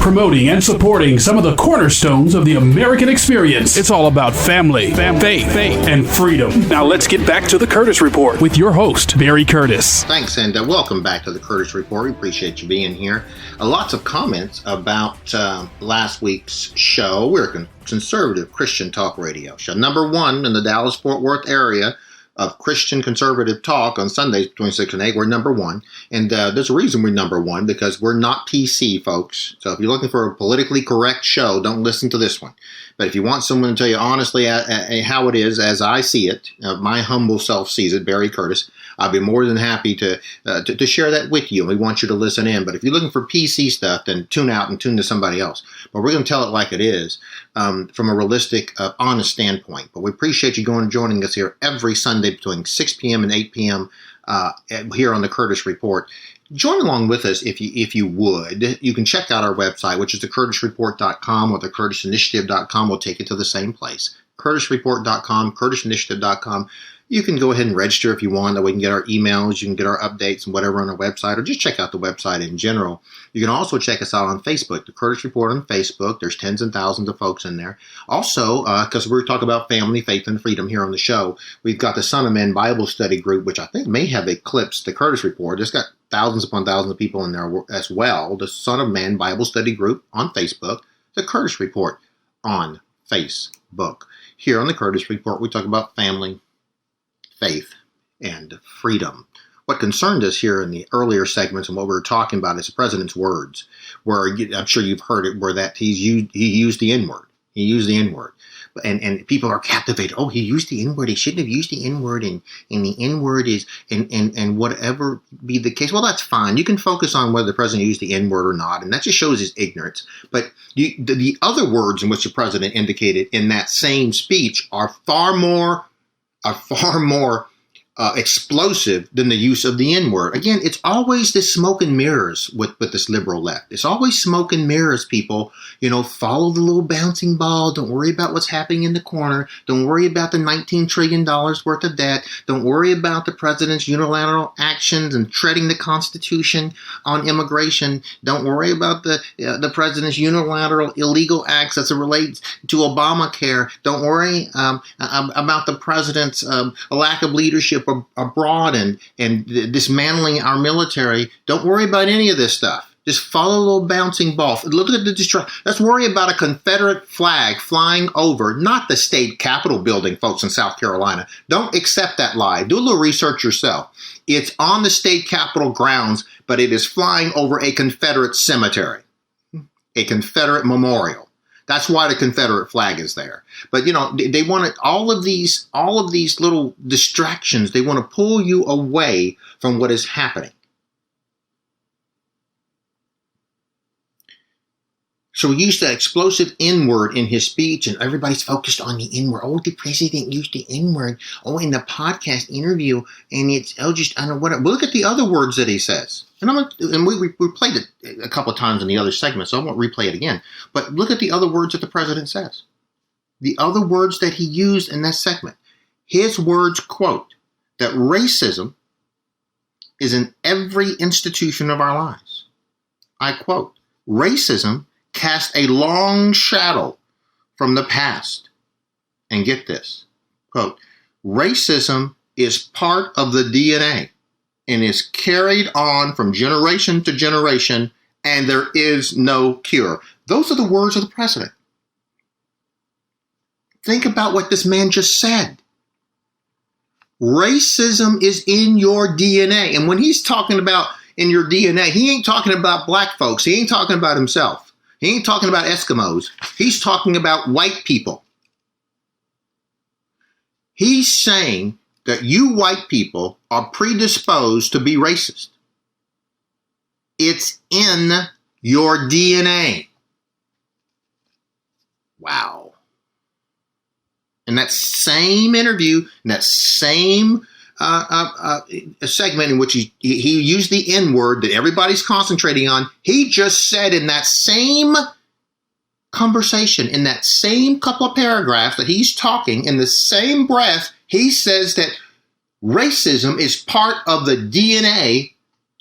promoting and supporting some of the cornerstones of the American experience. It's all about family, faith, and freedom. Now let's get back to the Curtis Report with your host, Barry Curtis. Thanks, and welcome back to the Curtis Report. We appreciate you being here. Lots of comments about last week's show. We're a conservative Christian talk radio show. Number one in the Dallas-Fort Worth area of Christian conservative talk on Sundays between 6 and 8. We're number one. And there's a reason we're number one, because we're not PC, folks. So if you're looking for a politically correct show, don't listen to this one. But if you want someone to tell you honestly how it is, as I see it, my humble self sees it, Barry Curtis, I'd be more than happy to share that with you. We want you to listen in. But if you're looking for PC stuff, then tune out and tune to somebody else. But we're going to tell it like it is from a realistic, honest standpoint. But we appreciate you joining us here every Sunday between 6 p.m. and 8 p.m. Here on the Curtis Report. Join along with us if you would. You can check out our website, which is thecurtisreport.com or thecurtisinitiative.com. Will take you to the same place. curtisreport.com, curtisinitiative.com. You can go ahead and register if you want, that we can get our emails, you can get our updates and whatever on our website, or just check out the website in general. You can also check us out on Facebook, The Curtis Report on Facebook. There's tens and thousands of folks in there. Also, because we're talking about family, faith, and freedom here on the show, we've got the Son of Man Bible Study Group, which I think may have eclipsed the Curtis Report. It's got thousands upon thousands of people in there as well. The Son of Man Bible Study Group on Facebook, The Curtis Report on Facebook. Here on the Curtis Report, we talk about family, faith, and freedom. What concerned us here in the earlier segments and what we were talking about is the president's words, where I'm sure you've heard it, where that he used the N-word. He used the N-word. And people are captivated. Oh, he used the N-word. He shouldn't have used the N-word. And the N-word is, and whatever be the case. Well, that's fine. You can focus on whether the president used the N-word or not. And that just shows his ignorance. But the other words in which the president indicated in that same speech are far more explosive than the use of the N-word. Again, it's always this smoke and mirrors with this liberal left. It's always smoke and mirrors, people. Follow the little bouncing ball. Don't worry about what's happening in the corner. Don't worry about the $19 trillion worth of debt. Don't worry about the president's unilateral actions and treading the Constitution on immigration. Don't worry about the president's unilateral illegal acts as it relates to Obamacare. Don't worry about the president's lack of leadership abroad and dismantling our military. Don't worry about any of this stuff. Just follow a little bouncing ball. Look at the destruction. Let's worry about a Confederate flag flying over, not the state capitol building, folks, in South Carolina. Don't accept that lie. Do a little research yourself. It's on the state capitol grounds, but it is flying over a Confederate cemetery, a Confederate memorial. That's why the Confederate flag is there. But, they want all of these little distractions. They want to pull you away from what is happening. So he used that explosive N-word in his speech, and everybody's focused on the N-word. Oh, the president used the N-word. Oh, in the podcast interview, and it's, I don't know what. Look at the other words that he says. And we played it a couple of times in the other segment, so I won't replay it again. But look at the other words that the president says. The other words that he used in that segment. His words, quote, that racism is in every institution of our lives. I quote, racism cast a long shadow from the past. And get this, quote, racism is part of the DNA and is carried on from generation to generation, and there is no cure. Those are the words of the president. Think about what this man just said. Racism is in your DNA. And when he's talking about in your DNA, he ain't talking about black folks. He ain't talking about himself. He ain't talking about Eskimos. He's talking about white people. He's saying that you white people are predisposed to be racist. It's in your DNA. Wow. In that same interview, in that same segment in which he used the N-word that everybody's concentrating on, he just said in that same conversation, in that same couple of paragraphs that he's talking, in the same breath, he says that racism is part of the DNA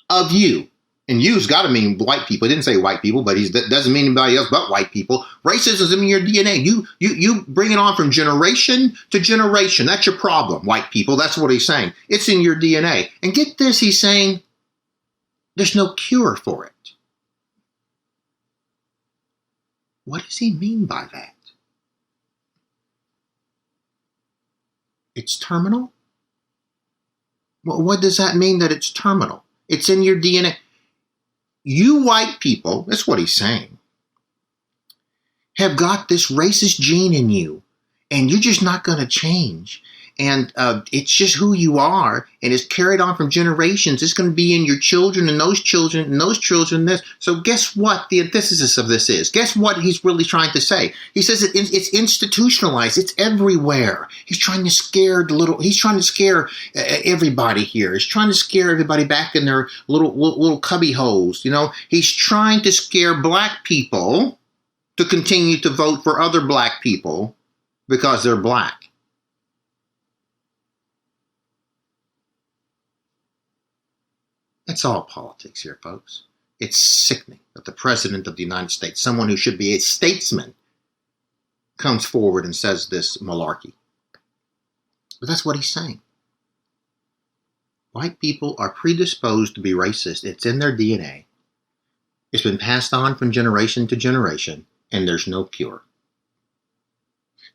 of you. And you's got to mean white people. He didn't say white people, but that doesn't mean anybody else but white people. Racism is in your DNA. You bring it on from generation to generation. That's your problem, white people. That's what he's saying. It's in your DNA. And get this, he's saying there's no cure for it. What does he mean by that? It's terminal? Well, what does that mean that it's terminal? It's in your DNA. You white people, that's what he's saying, have got this racist gene in you, and you're just not going to change. And it's just who you are, and it's carried on from generations. It's going to be in your children and those children and those children. This. So guess what the antithesis of this is? Guess what he's really trying to say? He says it's institutionalized. It's everywhere. He's trying to scare everybody here. He's trying to scare everybody back in their little cubby holes. You know, he's trying to scare black people to continue to vote for other black people because they're black. It's all politics here, folks. It's sickening that the President of the United States, someone who should be a statesman, comes forward and says this malarkey. But that's what he's saying. White people are predisposed to be racist. It's in their DNA. It's been passed on from generation to generation, and there's no cure.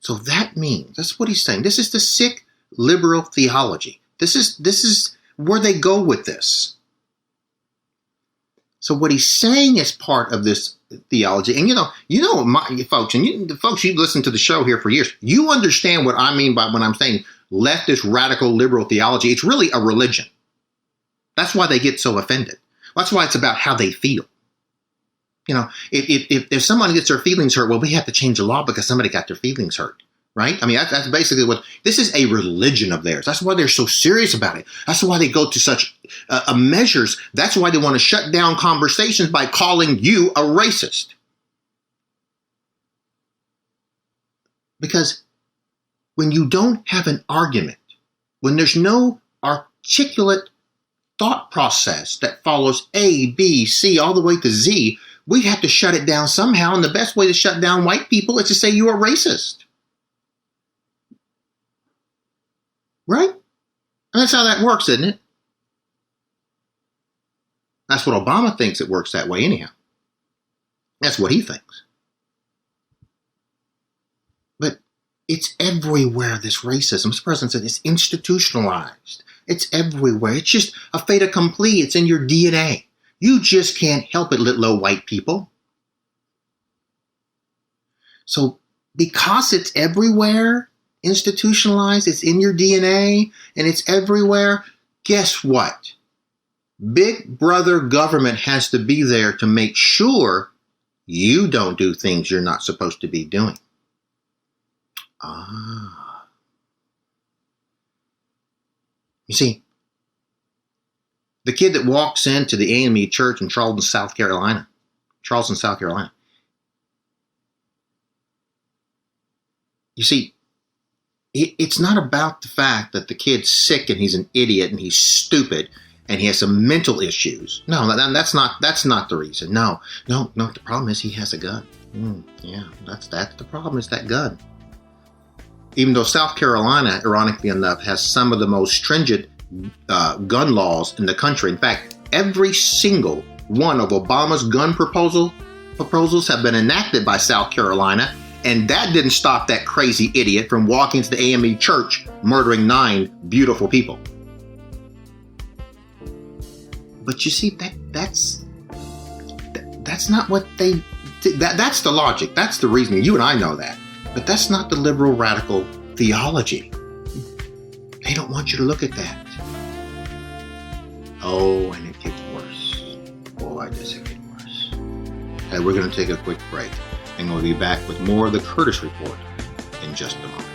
So that means, that's what he's saying. This is the sick liberal theology. This is where they go with this. So what he's saying is part of this theology. And folks, you've listened to the show here for years. You understand what I mean by when I'm saying leftist radical liberal theology. It's really a religion. That's why they get so offended. That's why it's about how they feel. You know, if someone gets their feelings hurt, well, we have to change the law because somebody got their feelings hurt. Right? I mean, that's basically what this is, a religion of theirs. That's why they're so serious about it. That's why they go to such measures. That's why they want to shut down conversations by calling you a racist. Because when you don't have an argument, when there's no articulate thought process that follows A, B, C, all the way to Z, we have to shut it down somehow. And the best way to shut down white people is to say you are racist. Right? And that's how that works, isn't it? That's what Obama thinks it works that way anyhow. That's what he thinks. But it's everywhere, this racism. As the president said, it's institutionalized. It's everywhere. It's just a fait accompli. It's in your DNA. You just can't help it, little white people. So because it's everywhere, institutionalized, it's in your DNA, and it's everywhere, guess what? Big brother government has to be there to make sure you don't do things you're not supposed to be doing. You see, the kid that walks into the AME church in Charleston, South Carolina, you see, it's not about the fact that the kid's sick and he's an idiot and he's stupid and he has some mental issues. No, that's not the reason. No. The problem is he has a gun. That's the problem, is that gun. Even though South Carolina, ironically enough, has some of the most stringent gun laws in the country. In fact, every single one of Obama's gun proposals have been enacted by South Carolina. And that didn't stop that crazy idiot from walking to the AME church, murdering 9 beautiful people. But you see, that's not what they. That's the logic. That's the reasoning. You and I know that. But that's not the liberal radical theology. They don't want you to look at that. Oh, and it gets worse. Boy, does it get worse. Hey, we're going to take a quick break. And we'll be back with more of the Curtis Report in just a moment.